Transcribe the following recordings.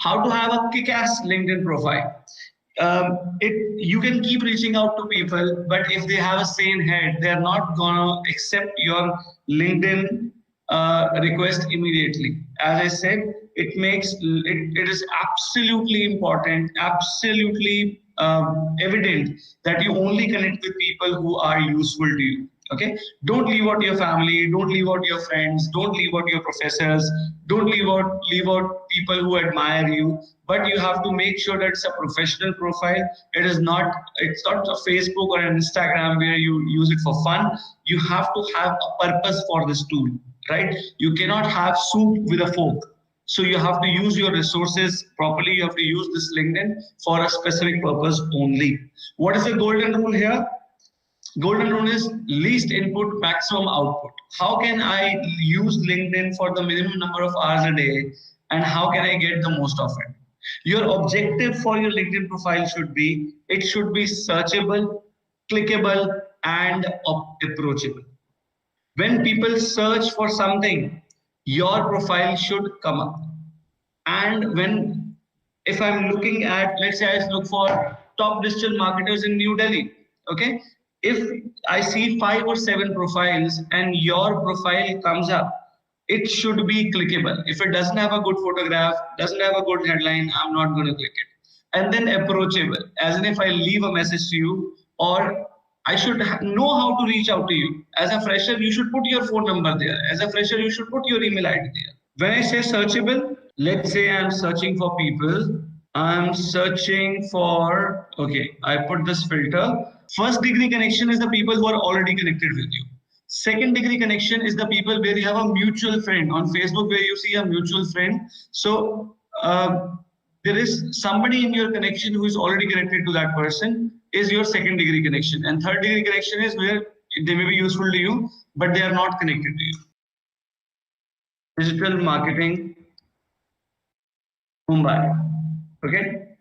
How to have a kick-ass LinkedIn profile. You can keep reaching out to people, but if they have a sane head, they're not gonna accept your LinkedIn request immediately. As I said, it is absolutely important, absolutely evident that you only connect with people who are useful to you. Okay, don't leave out your family, don't leave out your friends, don't leave out your professors, don't leave out people who admire you. But you have to make sure that it's a professional profile. It's not a Facebook or an Instagram where you use it for fun. You have to have a purpose for this tool, right? You cannot have soup with a fork. So you have to use your resources properly. You have to use this LinkedIn for a specific purpose only. What is the golden rule here? Golden rule is least input, maximum output. How can I use LinkedIn for the minimum number of hours a day, and how can I get the most of it? Your objective for your LinkedIn profile should be, it should be searchable, clickable, and approachable. When people search for something, your profile should come up. And if I'm looking at, let's say I look for top digital marketers in New Delhi, okay? If I see 5 or 7 profiles and your profile comes up, it should be clickable. If it doesn't have a good photograph, doesn't have a good headline, I'm not going to click it. And then approachable, as in if I leave a message to you, or I should know how to reach out to you. As a fresher, you should put your phone number there. As a fresher, you should put your email ID there. When I say searchable, let's say I'm searching for people. I'm searching for, okay, I put this filter. First degree connection is the people who are already connected with you. Second degree connection is the people where you have a mutual friend on Facebook, where you see a mutual friend. So there is somebody in your connection who is already connected to that person, is your second degree connection. And third degree connection is where they may be useful to you, but they are not connected to you. Digital marketing, Mumbai. Okay.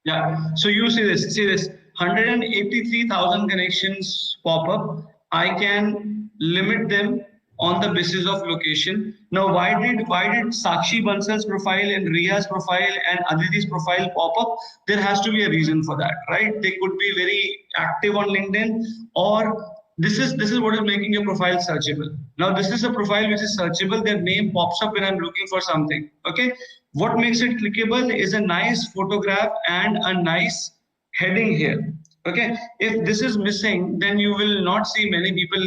Yeah. So you see this 183,000 connections pop up. I can limit them on the basis of location. Now, why did Sakshi Bansal's profile and Ria's profile and Aditi's profile pop up? There has to be a reason for that, right? They could be very active on LinkedIn, or this is what is making your profile searchable. Now, this is a profile which is searchable. Their name pops up when I'm looking for something. Okay. What makes it clickable is a nice photograph and a nice heading here. Okay. If this is missing, then you will not see many people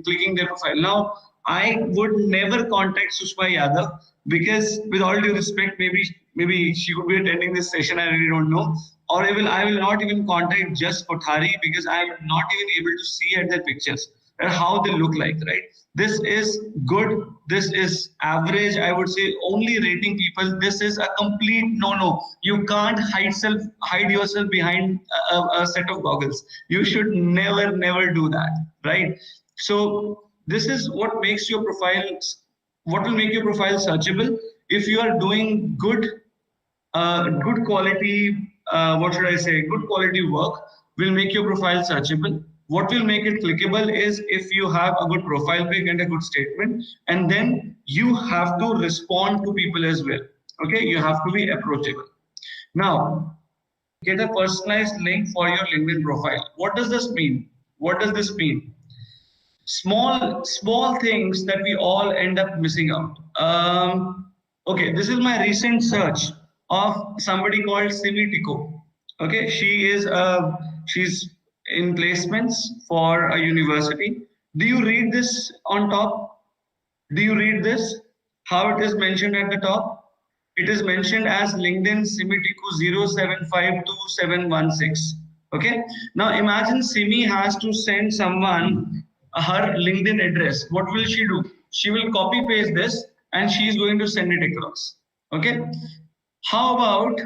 clicking their profile. Now, I would never contact Sushma Yadav, because with all due respect, maybe she could be attending this session. I really don't know. Or I will not even contact Just Kothari, because I am not even able to see at their pictures and how they look like, right? This is good. This is average. I would say only rating people. This is a complete no-no. You can't hide yourself behind a set of goggles. You should never do that, right? So this is what makes your profile, what will make your profile searchable. If you are doing good quality, what should I say? Good quality work will make your profile searchable. What will make it clickable is if you have a good profile pic and a good statement, and then you have to respond to people as well. Okay, you have to be approachable. Now, get a personalized link for your LinkedIn profile. What does this mean? What does this mean? Small things that we all end up missing out. Okay, this is my recent search of somebody called Simi Tico. Okay, she's in placements for a university. Do you read this on top? Do you read this? How it is mentioned at the top? It is mentioned as LinkedIn Simi Tico 0752716. Okay. Now imagine Simi has to send someone her LinkedIn address. What will she do? She will copy paste this and she is going to send it across. Okay. How about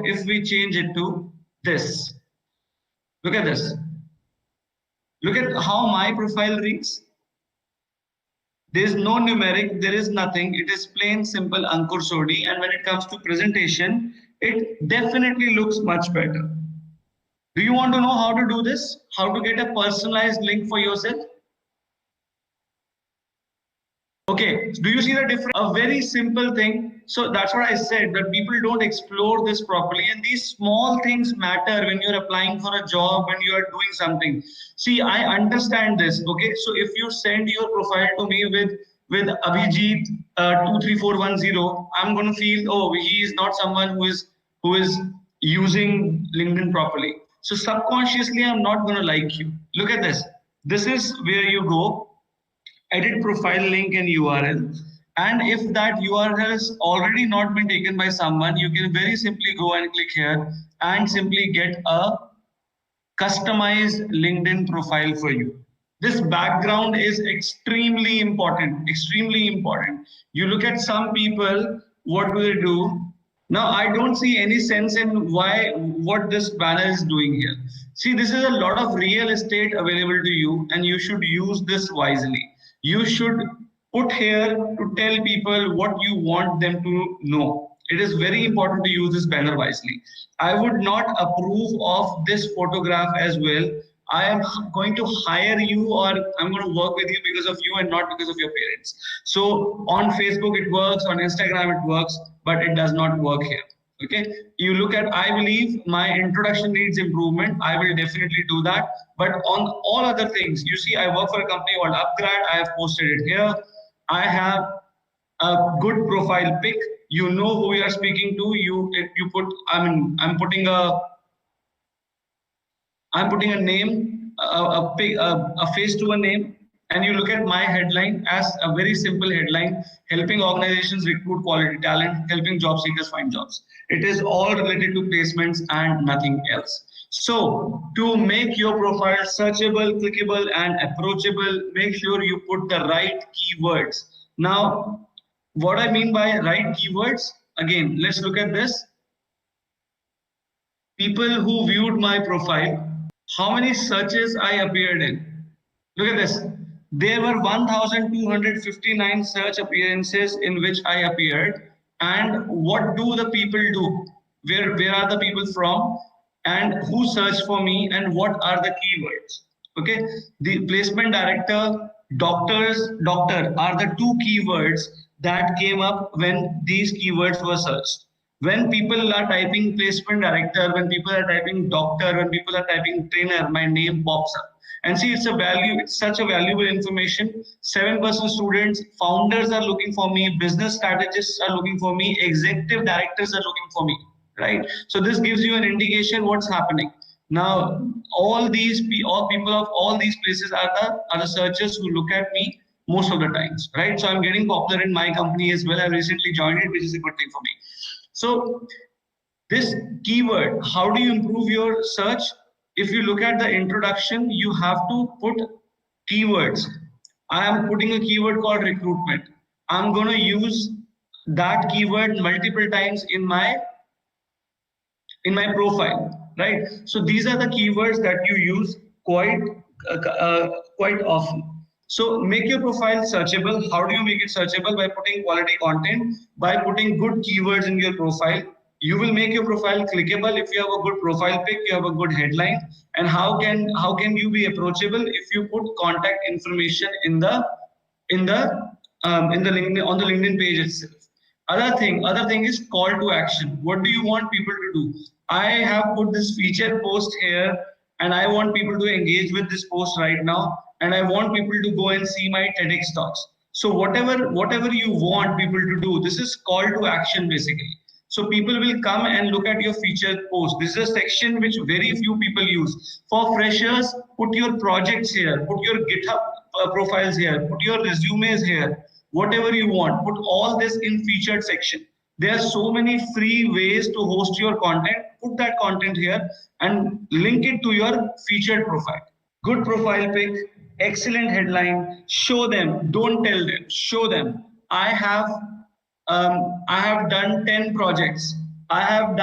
if we change it to this? Look at this. Look at how my profile reads. There is no numeric, there is nothing. It is plain simple Ankur Sodhi. And when it comes to presentation, it definitely looks much better. Do you want to know how to do this? How to get a personalized link for yourself? Okay, do you see the difference? A very simple thing. So that's what I said, that people don't explore this properly, and these small things matter when you're applying for a job, when you are doing something. See, I understand this. Okay, so if you send your profile to me with Abhijit 23410, I'm gonna feel, oh, he is not someone who is using LinkedIn properly. So subconsciously, I'm not gonna like you. Look at this. This is where you go, edit profile link and URL. And if that URL has already not been taken by someone, you can very simply go and click here and simply get a customized LinkedIn profile for you. This background is extremely important, extremely important. You look at some people, what do they do? Now, I don't see any sense in what this banner is doing here. See, this is a lot of real estate available to you, and you should use this wisely. You should put here to tell people what you want them to know. It is very important to use this banner wisely. I would not approve of this photograph as well. I am going to hire you, or I'm going to work with you because of you and not because of your parents. So on Facebook it works, on Instagram it works, but it does not work here. Okay, you look at, I believe my introduction needs improvement. I will definitely do that. But on all other things, you see, I work for a company called Upgrad. I have posted it here. I have a good profile pic. You know who we are speaking to. You put, I'm putting a name, a face to a name, and you look at my headline as a very simple headline: helping organizations recruit quality talent, helping job seekers find jobs. It is all related to placements and nothing else. So to make your profile searchable, clickable, and approachable, make sure you put the right keywords. Now, what I mean by right keywords, again, let's look at this. People who viewed my profile, how many searches I appeared in. Look at this. There were 1,259 search appearances in which I appeared. And what do the people do? Where are the people from? And who searched for me? And what are the keywords? Okay. The placement director, doctor are the two keywords that came up when these keywords were searched. When people are typing placement director, when people are typing doctor, when people are typing trainer, my name pops up. And see, it's such a valuable information. 7% students, founders are looking for me, business strategists are looking for me, executive directors are looking for me, right? So this gives you an indication what's happening. Now, all people of all these places are the searchers who look at me most of the times, right? So I'm getting popular in my company as well. I recently joined it, which is a good thing for me. So this keyword, how do you improve your search? If you look at the introduction, you have to put keywords. I am putting a keyword called recruitment. I'm going to use that keyword multiple times in my profile, right? So these are the keywords that you use quite often. So make your profile searchable. How do you make it searchable? By putting quality content, by putting good keywords in your profile. You will make your profile clickable if you have a good profile pic, you have a good headline. And how can you be approachable if you put contact information in the LinkedIn, on the LinkedIn page itself. Other thing is call to action. What do you want people to do? I have put this feature post here, and I want people to engage with this post right now, and I want people to go and see my TEDx talks. So whatever you want people to do, this is call to action basically. So people will come and look at your featured post. This is a section which very few people use. For freshers, put your projects here, put your GitHub profiles here, put your resumes here, whatever you want, put all this in featured section. There are so many free ways to host your content. Put that content here and link it to your featured profile. Good profile pic, excellent headline. Show them, don't tell them, show them. I have done 10 projects. I have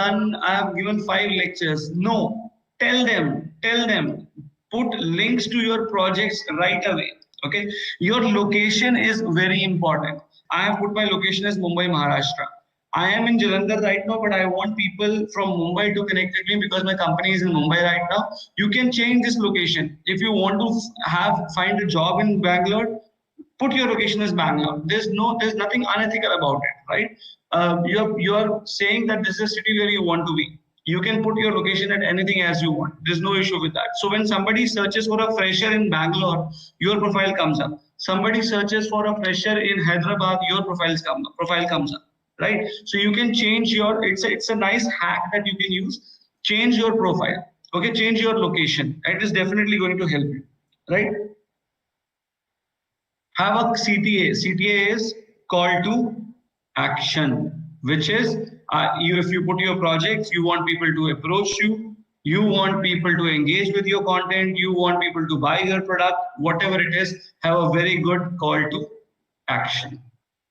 given 5 lectures. No, tell them, put links to your projects right away. Okay, your location is very important. I have put my location as Mumbai, Maharashtra. I am in Jalandhar right now, but I want people from Mumbai to connect with me because my company is in Mumbai right now. You can change this location. If you want to find a job in Bangalore, put your location as Bangalore. There's nothing unethical about it, right? You're saying that this is a city where you want to be. You can put your location at anything as you want. There's no issue with that. So when somebody searches for a fresher in Bangalore, your profile comes up. Somebody searches for a fresher in Hyderabad, your profile comes up, right? So you can change your, it's a nice hack that you can use. Change your profile, okay? Change your location. It is definitely going to help you, right? Have a CTA. CTA is call to action, which is if you put your projects, you want people to approach you, you want people to engage with your content, you want people to buy your product, whatever it is, have a very good call to action.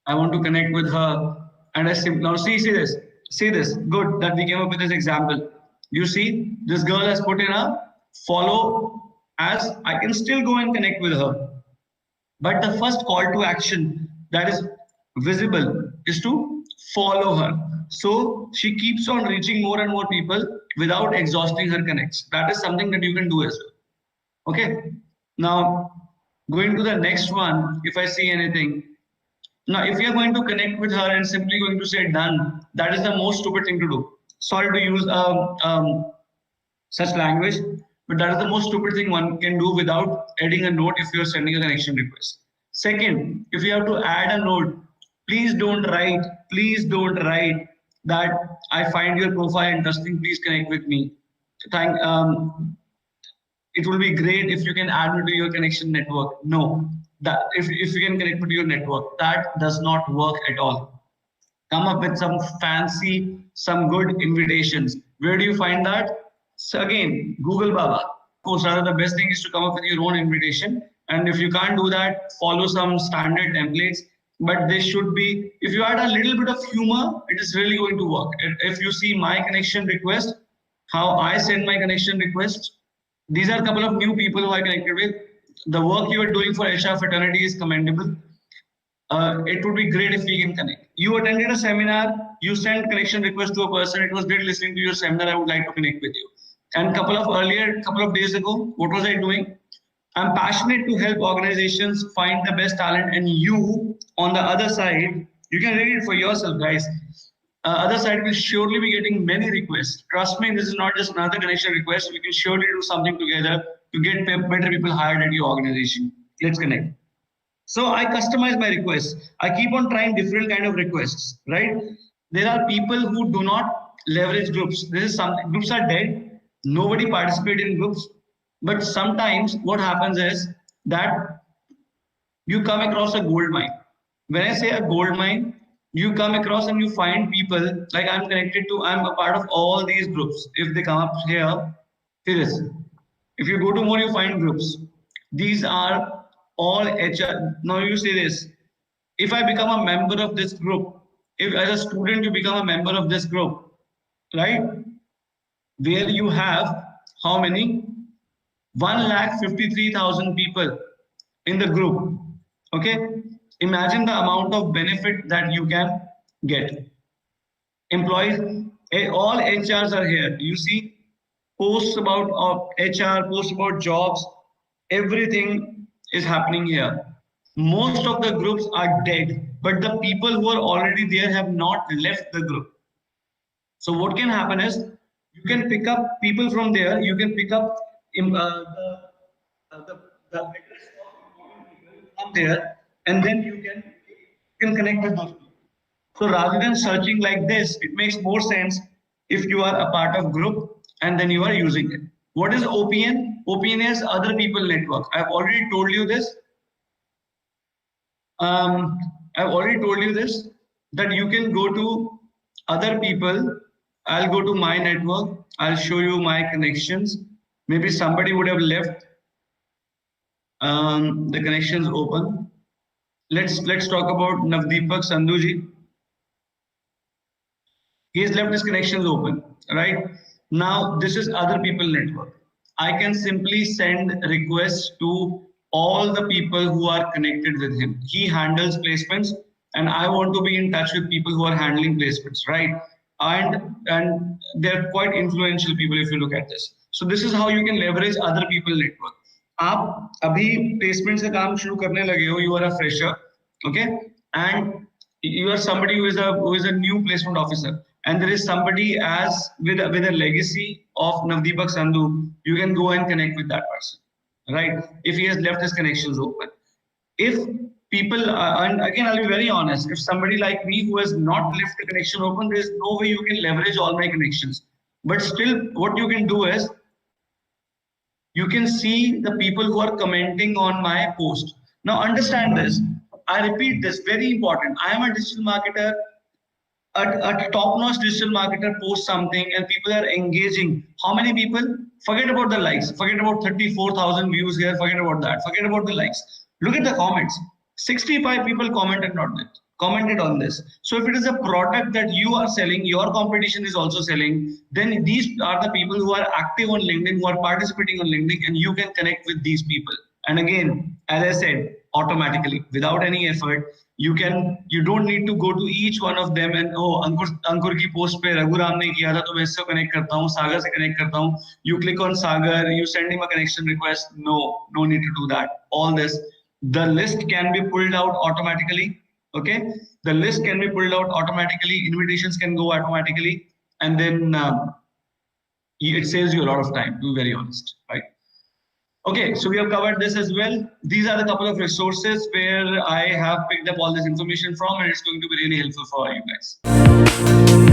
I want to connect with her, and now see this, good that we came up with this example. You see, this girl has put in a follow as, I can still go and connect with her. But the first call to action that is visible is to follow her. So she keeps on reaching more and more people without exhausting her connects. That is something that you can do as well. Okay. Now, going to the next one, if I see anything. Now, if you're going to connect with her and simply going to say done, that is the most stupid thing to do. Sorry to use such language, but that is the most stupid thing one can do without adding a note if you're sending a connection request. Second, if you have to add a note, please don't write that I find your profile interesting, please connect with me. It will be great if you can add me to your connection network. No, that if you can connect me to your network, that does not work at all. Come up with some fancy, some good invitations. Where do you find that? So again, Google Baba. Of course, rather the best thing is to come up with your own invitation. And if you can't do that, follow some standard templates. But they should be, if you add a little bit of humor, it is really going to work. If you see my connection request, how I send my connection requests, these are a couple of new people who I connected with. The work you are doing for HR Fraternity is commendable. It would be great if we can connect. You attended a seminar, you sent connection request to a person. It was great listening to your seminar. I would like to connect with you. And couple of days ago, what was I doing? I'm passionate to help organizations find the best talent, and you on the other side, you can read it for yourself, guys. Other side will surely be getting many requests. Trust me, this is not just another connection request. We can surely do something together to get better people hired at your organization. Let's connect. So I customize my requests. I keep on trying different kind of requests, right? There are people who do not leverage groups. This is something, groups are dead. Nobody participates in groups. But sometimes what happens is that you come across a gold mine. When I say a gold mine, you come across and you find people like I'm a part of all these groups. If they come up here, if you go to more, you find groups. These are all HR. Now you say this, if I become a member of this group, if as a student you become a member of this group, right? Where you have how many? 1,53,000 people in the group. Okay, imagine the amount of benefit that you can get. Employees, all HRs are here. You see posts about HR, posts about jobs, everything is happening here. Most of the groups are dead, but the people who are already there have not left the group. So what can happen is you can pick up people from there. You can pick up the address of people from there, and then you can connect with those people. So rather than searching like this, it makes more sense if you are a part of group and then you are using it. What is OPN? OPN is other people network. I've already told you this. That you can go to other people. I'll go to my network. I'll show you my connections. Maybe somebody would have left the connections open. Let's talk about Navdeepak Sandhuji. He has left his connections open, right? Now this is other people network. I can simply send requests to all the people who are connected with him. He handles placements, and I want to be in touch with people who are handling placements, right? And they're quite influential people if you look at this. So this is how you can leverage other people network. आप अभी placement से काम शुरू करने लगे हो, you are a fresher, okay, and you are somebody who is a new placement officer, and there is somebody as with a legacy of Navdeepak Sandhu. You can go and connect with that person, right? If he has left his connections open. If people, and again, I'll be very honest, if somebody like me who has not left the connection open, there is no way you can leverage all my connections. But still, what you can do is you can see the people who are commenting on my post. Now, understand this. I repeat this, very important. I am a digital marketer. A top-notch digital marketer posts something and people are engaging. How many people? Forget about the likes. Forget about 34,000 views here. Forget about that. Forget about the likes. Look at the comments. 65 people commented on this. So if it is a product that you are selling, your competition is also selling, then these are the people who are active on LinkedIn, who are participating on LinkedIn, and you can connect with these people. And again, as I said, automatically, without any effort, you don't need to go to each one of them and अंकुर की post पे रघुराम ने किया था तो मैं इससे connect करता हूँ, सागर से कनेक्ट करता हूँ. You click on Sagar, you send him a connection request. No need to do that. All this, the list can be pulled out automatically. Okay, the list can be pulled out automatically. Invitations can go automatically, and then it saves you a lot of time. To be very honest, right? Okay, so we have covered this as well. These are the couple of resources where I have picked up all this information from, and it's going to be really helpful for you guys.